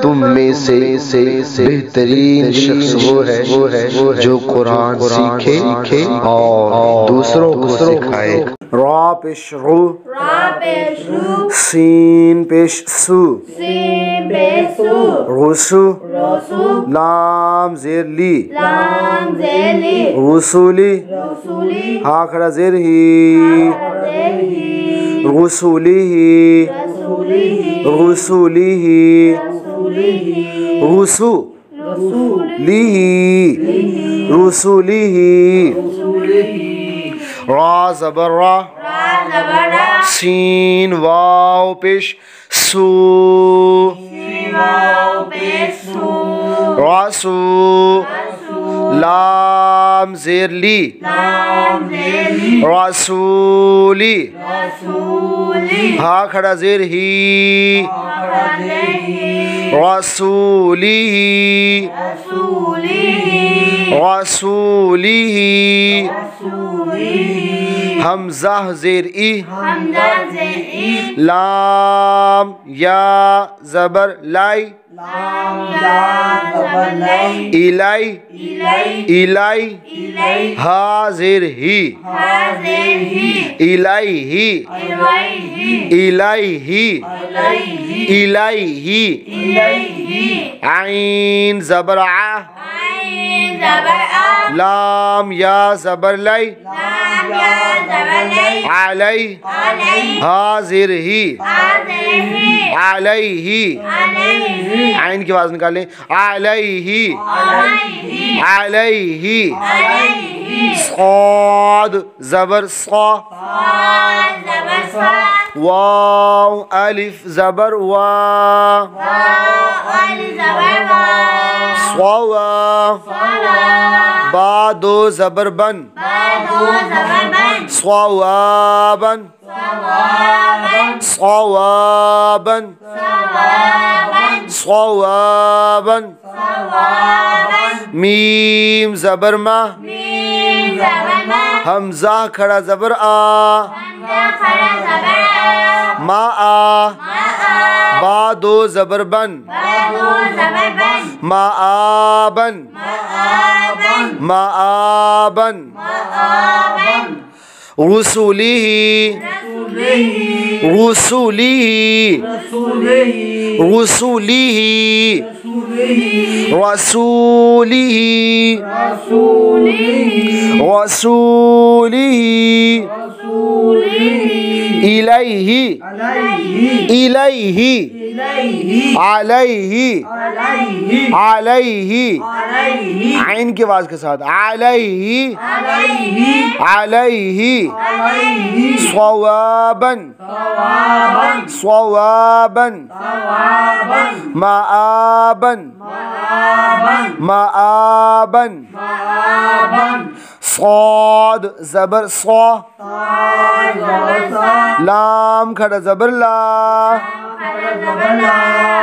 तुम में से बेहतरीन शख्स वो है जो कुरान सीखे और दूसरों को सिखाए। रा पेश रू, सीन पेश सू, रुसु, लाम जेर ली, रुसुली, हा खड़ा जेर ही, रुसुलिही, रुसुलिही, रुसुलिही, रुसुलिही। रा ज़बर रा, सीन वाव पेश सू, रासू, लाम जेर ली, रासूली, हा खड़ा जेर ही, रासूलिही, रासूलिही। हमज़ा जेर ई, लाम या ज़बर लाई, इलाई, इलाई, हा जेर ही, इलाइही, इलाइही, इलाइही। आइन ज़बर आ, लाम या ज़बर लाई, आलाई, हाजिर ही, आलैही, आइन की आवाज निकालें, आलैही, आलैही। साद ज़बर सा, वाव अलिफ ज़बर वा, स्वावा, बा दो ज़बर बन, स्वावाबन, स्वावाबन, स्वावाबन। मीम ज़बर मा, हमज़ा खड़ा ज़बर आ, मा आ, बा दो ज़बर बन, मा आबन, मा आबन। रुसुलिही, रुसुलिही, रुसुलिही, रसूलिही, रसूलिही। इलैही, इलैही, अलैही, अलैही। आइन की आवाज के साथ, अलैही, अलैही। स्ववाबन, स्ववाबन, माआबन, माआबन। साद ज़बर सा, लाम खड़ा ज़बर ला,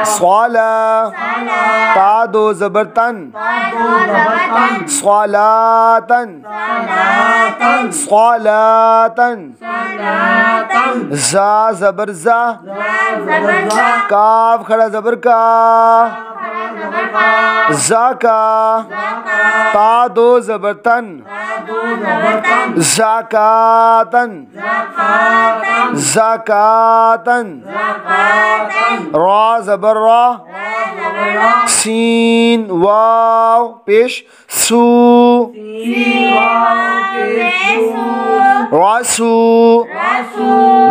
स्वाला, ता दो ज़बर तन, स्वालातन, स्वालातन। जा ज़बर जा, काफ खड़ा ज़बर का, ज़ाका, ता दो ज़बर तन, ज़कातन, ज़कातन। रा ज़बर रा, सीन वाव पेश सू, रासू,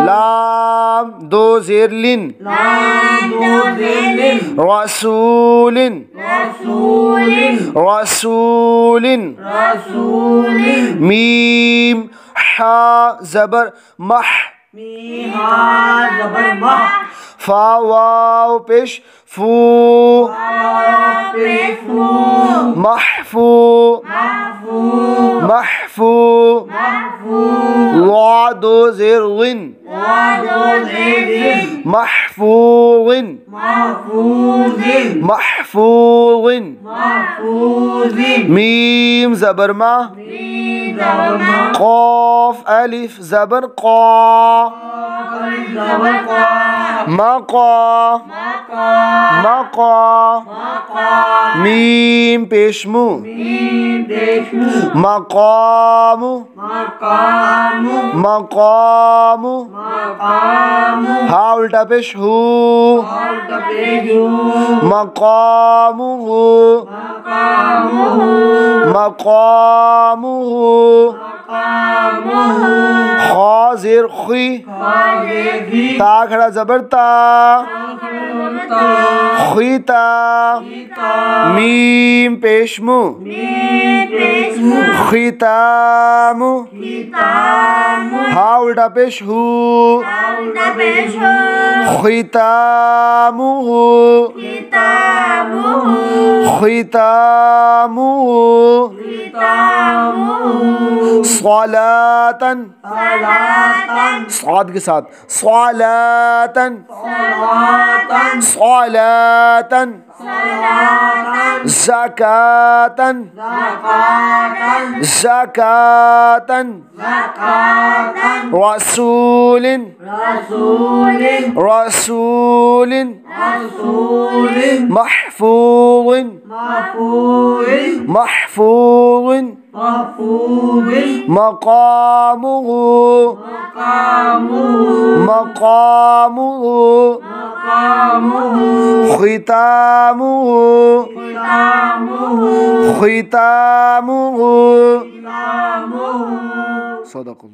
लाम दो ज़ेर लिन, रसूलिन, रसूलिन। मीम हा ज़बर मह, फा वाव पेश फू, महफू, महफू। वा दो ज़ेर लिन, महफूज़िन, महफूज़िन। मीम ज़बर मा, क़ाफ अलिफ ज़बर क़ा, मक़ा मक़ा, मीम पेशमू, मक़ामु मक़ामु, हा उल्टा पेश हू, मक़ामुहु मक़ामुहु, खा ज़ेर खी, ता खड़ा ज़बर ता, खीता, मीम पेशमू, खीतामु, हा उल्टा पेश हू, खीतामुहु खीतामुहु, सलातन, साद के साथ सलातन सलातन, ज़कातन ज़कातन, रसूलिन रसूलिन, महफूज़िन महफूज़िन, मक़ामुहु मक़ामुहु, खितामुहु खितामुहु। सदक़ल्लाह।